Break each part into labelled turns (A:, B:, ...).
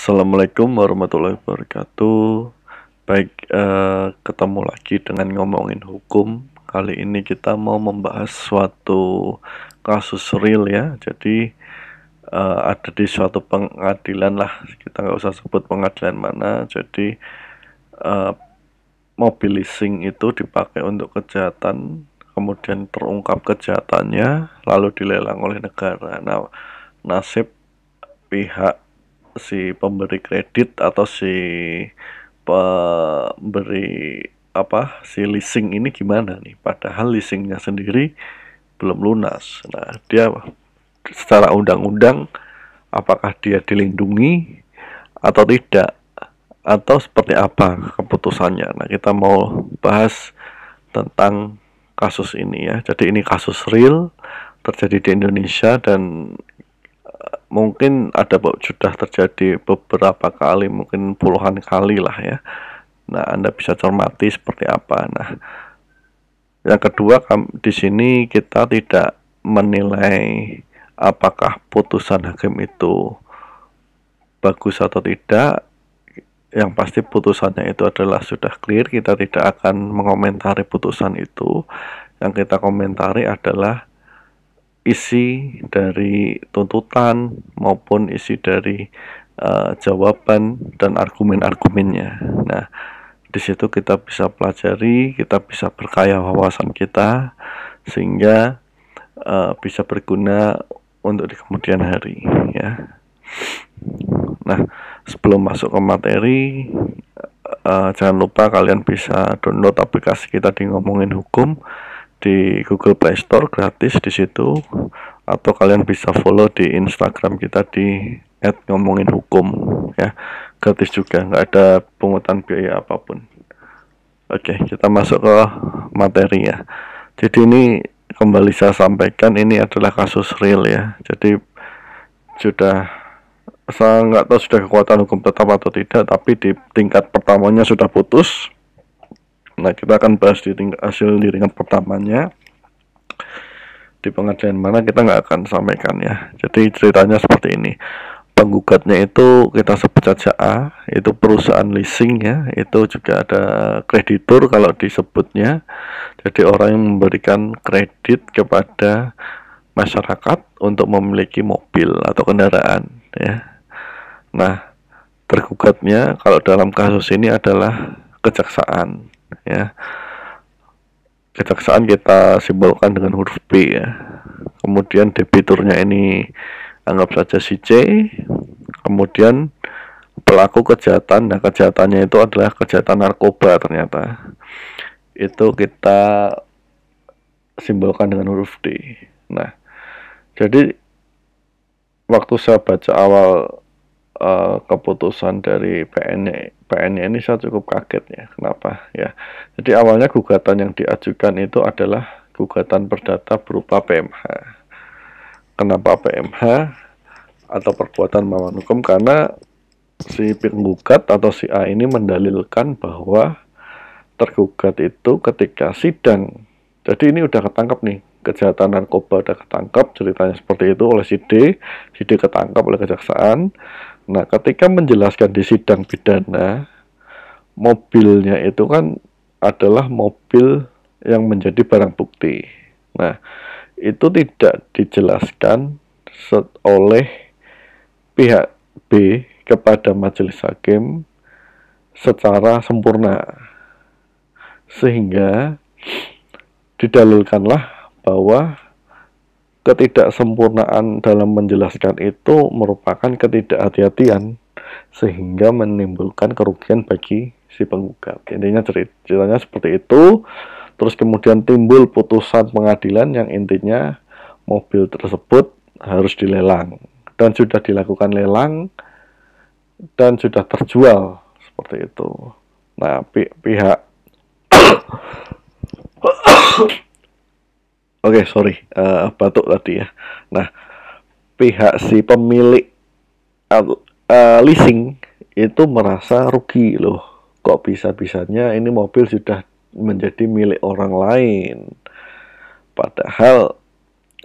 A: Assalamualaikum warahmatullahi wabarakatuh. Baik, ketemu lagi dengan ngomongin hukum. Kali ini kita mau membahas suatu kasus real ya. Jadi ada di suatu pengadilan lah. Kita nggak usah sebut pengadilan mana. Jadi mobil leasing itu dipakai untuk kejahatan, kemudian terungkap kejahatannya, lalu dilelang oleh negara. Nah, nasib pihak si pemberi kredit atau si pemberi si leasing ini gimana nih, padahal leasingnya sendiri belum lunas. Nah, dia secara undang-undang apakah dia dilindungi atau tidak, atau seperti apa keputusannya. Nah, kita mau bahas tentang kasus ini ya. Jadi ini kasus real terjadi di Indonesia dan mungkin sudah terjadi beberapa kali, mungkin puluhan kali lah ya. Nah, Anda bisa cermati seperti apa. Nah, yang kedua, di sini kita tidak menilai apakah putusan hakim itu bagus atau tidak. Yang pasti putusannya itu adalah sudah clear. Kita tidak akan mengomentari putusan itu. Yang kita komentari adalah isi dari tuntutan maupun isi dari jawaban dan argumen-argumennya. Nah, di situ kita bisa pelajari, kita bisa berkaya wawasan kita sehingga bisa berguna untuk di kemudian hari ya. Nah, sebelum masuk ke materi, jangan lupa kalian bisa download aplikasi kita di Ngomongin Hukum di Google Play Store, gratis di situ, atau kalian bisa follow di Instagram kita di @ngomonginhukum ya, gratis juga, nggak ada pungutan biaya apapun. Oke, kita masuk ke materi ya. Jadi ini kembali saya sampaikan, ini adalah kasus real ya. Jadi saya nggak tahu sudah kekuatan hukum tetap atau tidak, tapi di tingkat pertamanya sudah putus. Nah, kita akan bahas di hasil di tingkat pertamanya. Di pengadilan mana kita nggak akan sampaikan ya. Jadi ceritanya seperti ini. Penggugatnya itu kita sebut saja A, itu perusahaan leasing ya. Itu juga ada kreditur kalau disebutnya. Jadi orang yang memberikan kredit kepada masyarakat untuk memiliki mobil atau kendaraan ya. Nah, tergugatnya kalau dalam kasus ini adalah kejaksaan ya. Kejaksaan kita simbolkan dengan huruf B ya. Kemudian debiturnya ini anggap saja si C. Kemudian pelaku kejahatan, nah kejahatannya itu adalah kejahatan narkoba ternyata. Itu kita simbolkan dengan huruf D. Nah, jadi waktu saya baca awal keputusan dari PN ini saya cukup kaget ya. Kenapa ya? Jadi awalnya gugatan yang diajukan itu adalah gugatan perdata berupa PMH. Kenapa PMH atau perbuatan melawan hukum? Karena si penggugat atau si A ini mendalilkan bahwa tergugat itu ketika sidang, jadi ini udah ketangkap nih, kejahatan narkoba udah ketangkap, ceritanya seperti itu oleh si D ketangkap oleh kejaksaan. Nah, ketika menjelaskan di sidang pidana, mobilnya itu kan adalah mobil yang menjadi barang bukti. Nah, itu tidak dijelaskan oleh pihak B kepada majelis hakim secara sempurna, sehingga didalilkanlah bahwa ketidaksempurnaan dalam menjelaskan itu merupakan ketidakhati-hatian sehingga menimbulkan kerugian bagi si penggugat. Intinya ceritanya seperti itu. Terus kemudian timbul putusan pengadilan yang intinya mobil tersebut harus dilelang, dan sudah dilakukan lelang dan sudah terjual seperti itu. Nah, pihak batuk tadi ya. Nah, pihak si pemilik leasing itu merasa rugi loh. Kok bisa-bisanya ini mobil sudah menjadi milik orang lain, padahal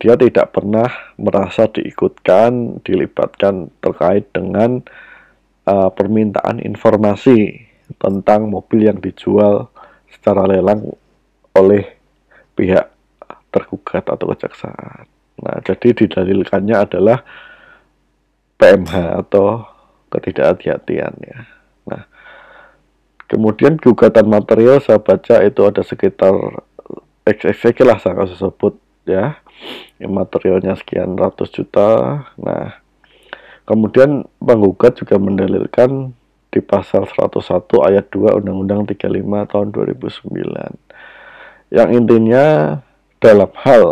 A: dia tidak pernah merasa dilibatkan terkait dengan permintaan informasi tentang mobil yang dijual secara lelang oleh pihak tergugat atau kejaksaan. Nah, jadi didalilkannya adalah PMH atau ketidakhati-hatian ya. Nah, kemudian gugatan material saya baca itu ada sekitar XXX lah saya kasih sebut ya. Yang materialnya sekian ratus juta. Nah, kemudian penggugat juga mendalilkan di pasal 101 ayat 2 Undang-Undang 35 tahun 2009. Yang intinya dalam hal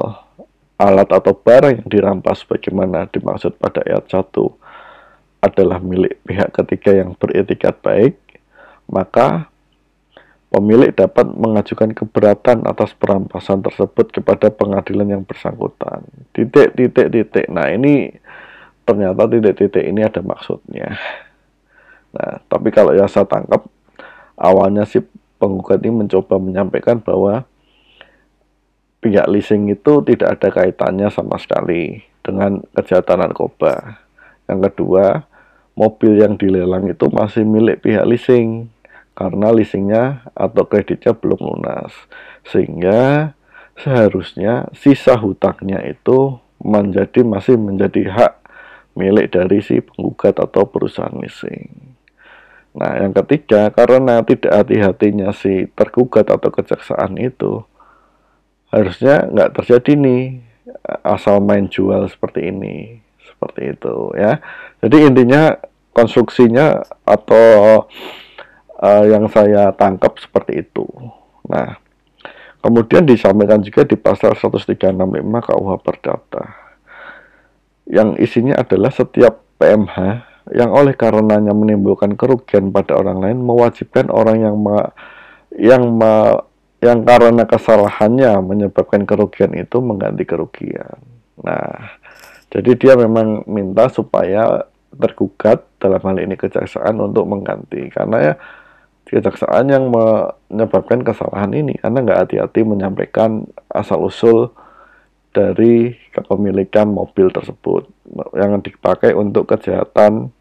A: alat atau barang yang dirampas bagaimana dimaksud pada ayat 1 adalah milik pihak ketiga yang beretikat baik, maka pemilik dapat mengajukan keberatan atas perampasan tersebut kepada pengadilan yang bersangkutan. Titik. Nah, ini ternyata titik-titik ini ada maksudnya. Nah, tapi kalau yang saya tangkap, awalnya si penggugat ini mencoba menyampaikan bahwa pihak leasing itu tidak ada kaitannya sama sekali dengan kejahatan narkoba. Yang kedua, mobil yang dilelang itu masih milik pihak leasing karena leasingnya atau kreditnya belum lunas, sehingga seharusnya sisa hutangnya itu masih menjadi hak milik dari si penggugat atau perusahaan leasing. Nah, yang ketiga, karena tidak hati-hatinya si tergugat atau kejaksaan itu, harusnya nggak terjadi nih asal main jual seperti ini, seperti itu ya. Jadi intinya konstruksinya atau yang saya tangkap seperti itu. Nah, kemudian disampaikan juga di pasal 1365 KUH Perdata yang isinya adalah setiap PMH yang oleh karenanya menimbulkan kerugian pada orang lain mewajibkan orang yang karena kesalahannya menyebabkan kerugian itu mengganti kerugian. Nah, jadi dia memang minta supaya tergugat dalam hal ini kejaksaan untuk mengganti, karena ya kejaksaan yang menyebabkan kesalahan ini karena nggak hati-hati menyampaikan asal-usul dari kepemilikan mobil tersebut yang dipakai untuk kejahatan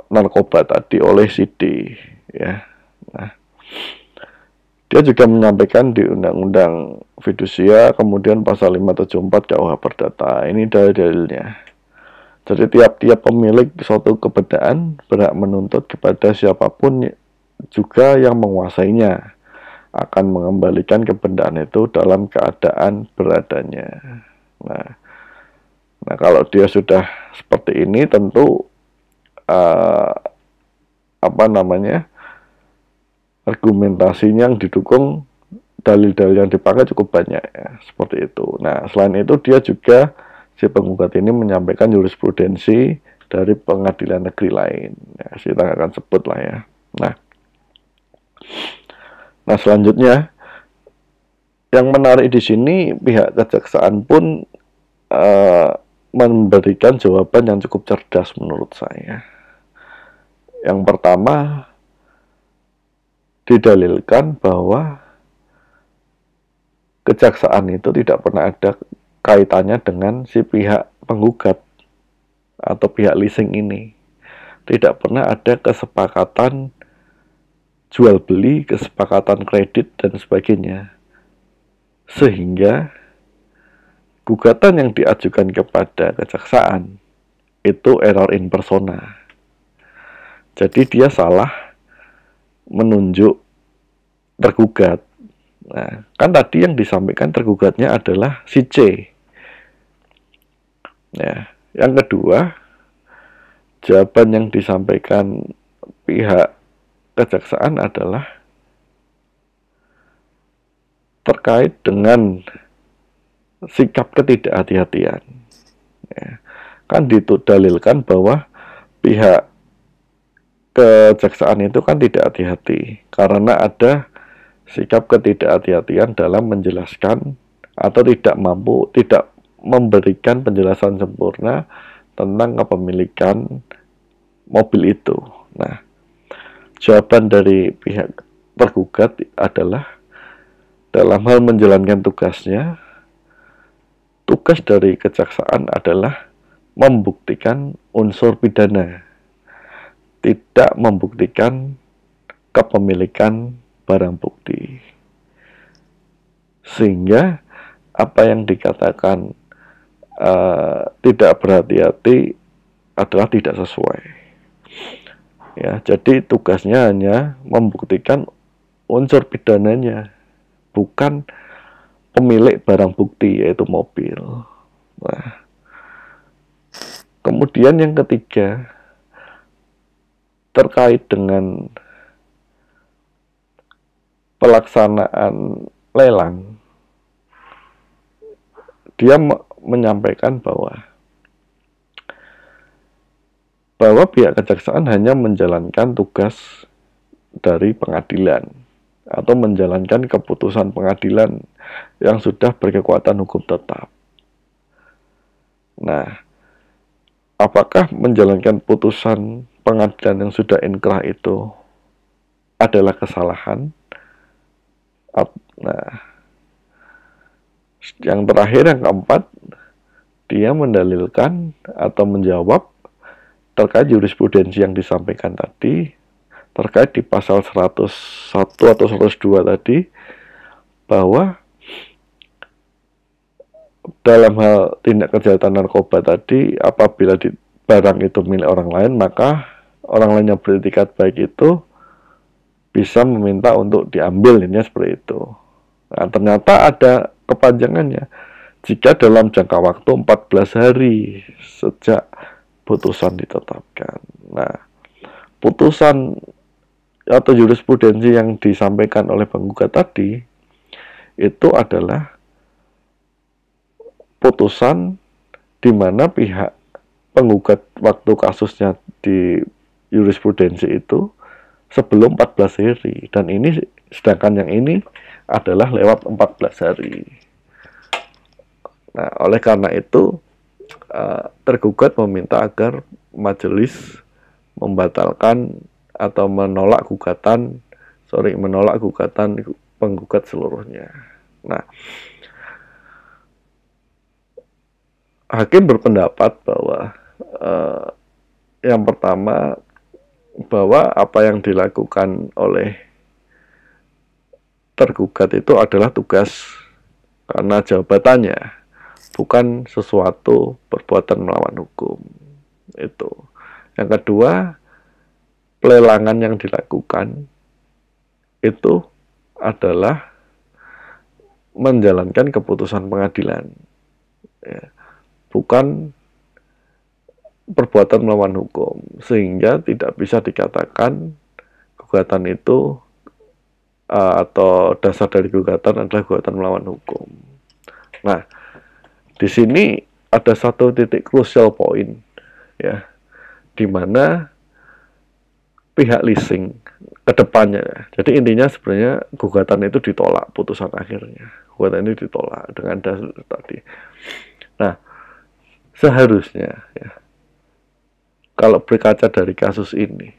A: narkoba tadi oleh si D ya. Nah, dia juga menyampaikan di Undang-Undang Fidusia, kemudian pasal 574 KUH Perdata. Ini dalil-dalilnya. Jadi tiap-tiap pemilik suatu kebendaan berhak menuntut kepada siapapun juga yang menguasainya akan mengembalikan kebendaan itu dalam keadaan beradanya. Nah, kalau dia sudah seperti ini tentu argumentasinya yang didukung, dalil-dalil yang dipakai cukup banyak ya, seperti itu. Nah, selain itu dia juga si penggugat ini menyampaikan jurisprudensi dari pengadilan negeri lain. Ya, kita akan sebut lah ya. Nah, selanjutnya yang menarik di sini pihak kejaksaan pun memberikan jawaban yang cukup cerdas menurut saya. Yang pertama, didalilkan bahwa kejaksaan itu tidak pernah ada kaitannya dengan si pihak penggugat atau pihak leasing ini. Tidak pernah ada kesepakatan jual beli, kesepakatan kredit dan sebagainya. Sehingga gugatan yang diajukan kepada kejaksaan itu error in persona. Jadi dia salah menunjuk tergugat. Nah, kan tadi yang disampaikan tergugatnya adalah si C. Ya, yang kedua, jawaban yang disampaikan pihak kejaksaan adalah terkait dengan sikap ketidakhati-hatian. Ya, kan didalilkan bahwa pihak kejaksaan itu kan tidak hati-hati karena ada sikap ketidakhati-hatian dalam menjelaskan atau tidak memberikan penjelasan sempurna tentang kepemilikan mobil itu. Nah, jawaban dari pihak tergugat adalah dalam hal menjalankan tugasnya, tugas dari kejaksaan adalah membuktikan unsur pidana. tidak membuktikan kepemilikan barang bukti. Sehingga apa yang dikatakan tidak berhati-hati adalah tidak sesuai. Ya, jadi tugasnya hanya membuktikan unsur pidananya, bukan pemilik barang bukti, yaitu mobil. Nah, kemudian yang ketiga, terkait dengan pelaksanaan lelang, dia menyampaikan bahwa pihak kejaksaan hanya menjalankan tugas dari pengadilan atau menjalankan keputusan pengadilan yang sudah berkekuatan hukum tetap. Nah, apakah menjalankan putusan pengadilan yang sudah inkrah itu adalah kesalahan? Nah, yang terakhir, yang keempat, dia mendalilkan atau menjawab terkait jurisprudensi yang disampaikan tadi, terkait di pasal 101 atau 102 tadi, bahwa dalam hal tindak kejahatan narkoba tadi, apabila barang itu milik orang lain, maka orang lain yang beretikat baik itu bisa meminta untuk diambil, ini seperti itu. Nah, ternyata ada kepanjangannya. Jika dalam jangka waktu 14 hari sejak putusan ditetapkan. Nah, putusan atau jurisprudensi yang disampaikan oleh penggugat tadi itu adalah putusan di mana pihak penggugat waktu kasusnya di jurisprudensi itu sebelum 14 hari, dan ini sedangkan yang ini adalah lewat 14 hari. Nah, oleh karena itu tergugat meminta agar majelis membatalkan atau menolak gugatan penggugat seluruhnya. Nah, hakim berpendapat bahwa yang pertama, bahwa apa yang dilakukan oleh tergugat itu adalah tugas karena jabatannya, bukan sesuatu perbuatan melawan hukum. Itu. Yang kedua, pelelangan yang dilakukan itu adalah menjalankan keputusan pengadilan, ya, bukan perbuatan melawan hukum, sehingga tidak bisa dikatakan gugatan itu atau dasar dari gugatan adalah gugatan melawan hukum. Nah, di sini ada satu titik crucial point, ya, di mana pihak leasing ke depannya. Jadi intinya sebenarnya gugatan itu ditolak, putusan akhirnya. Gugatan ini ditolak dengan dasar tadi. Nah, seharusnya, ya, kalau berkaca dari kasus ini,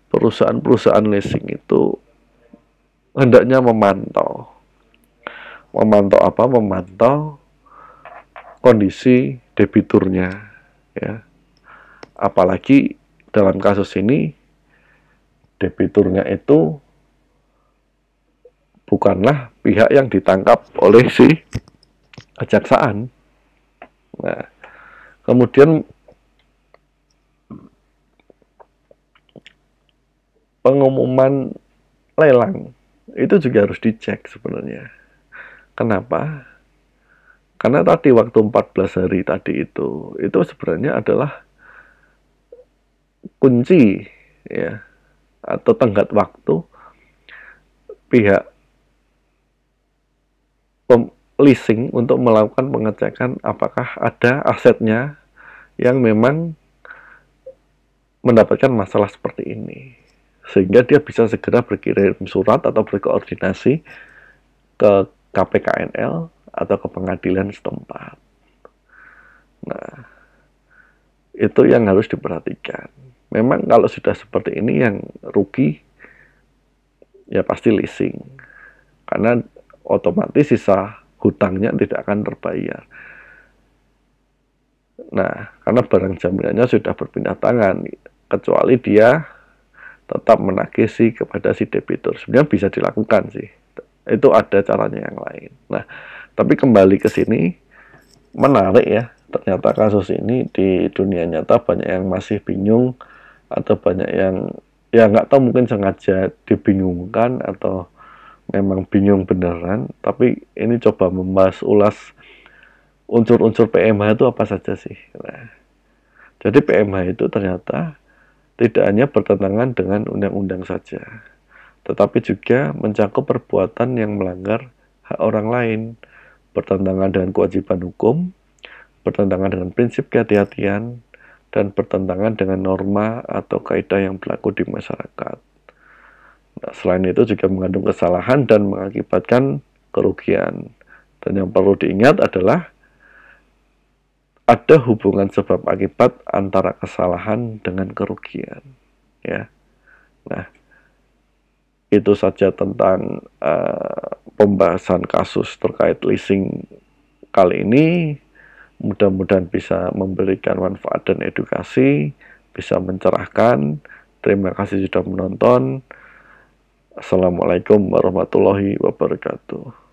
A: perusahaan-perusahaan leasing itu hendaknya memantau apa? Memantau kondisi debiturnya, ya. Apalagi dalam kasus ini debiturnya itu bukanlah pihak yang ditangkap oleh si kejaksaan. Nah, kemudian pengumuman lelang itu juga harus dicek sebenarnya. Kenapa? Karena tadi waktu 14 hari tadi itu sebenarnya adalah kunci, ya, atau tenggat waktu pihak leasing untuk melakukan pengecekan apakah ada asetnya yang memang mendapatkan masalah seperti ini, sehingga dia bisa segera berkirim surat atau berkoordinasi ke KPKNL atau ke pengadilan setempat. Nah, itu yang harus diperhatikan. Memang kalau sudah seperti ini, yang rugi ya pasti leasing, karena otomatis sisa hutangnya tidak akan terbayar. Nah, karena barang jaminannya sudah berpindah tangan, kecuali dia tetap menagih kepada si debitur. Sebenarnya bisa dilakukan sih, itu ada caranya yang lain. Nah, tapi kembali ke sini, menarik ya, ternyata kasus ini di dunia nyata banyak yang masih bingung, atau banyak yang ya nggak tahu, mungkin sengaja dibingungkan atau memang bingung beneran. Tapi ini coba membahas ulas unsur-unsur PMH itu apa saja sih. Nah, jadi PMH itu ternyata tidak hanya bertentangan dengan undang-undang saja, tetapi juga mencakup perbuatan yang melanggar hak orang lain, bertentangan dengan kewajiban hukum, bertentangan dengan prinsip kehati-hatian, dan bertentangan dengan norma atau kaidah yang berlaku di masyarakat. Nah, selain itu juga mengandung kesalahan dan mengakibatkan kerugian. Dan yang perlu diingat adalah ada hubungan sebab akibat antara kesalahan dengan kerugian. Ya, nah itu saja tentang pembahasan kasus terkait leasing kali ini. Mudah-mudahan bisa memberikan manfaat dan edukasi, bisa mencerahkan. Terima kasih sudah menonton. Assalamualaikum warahmatullahi wabarakatuh.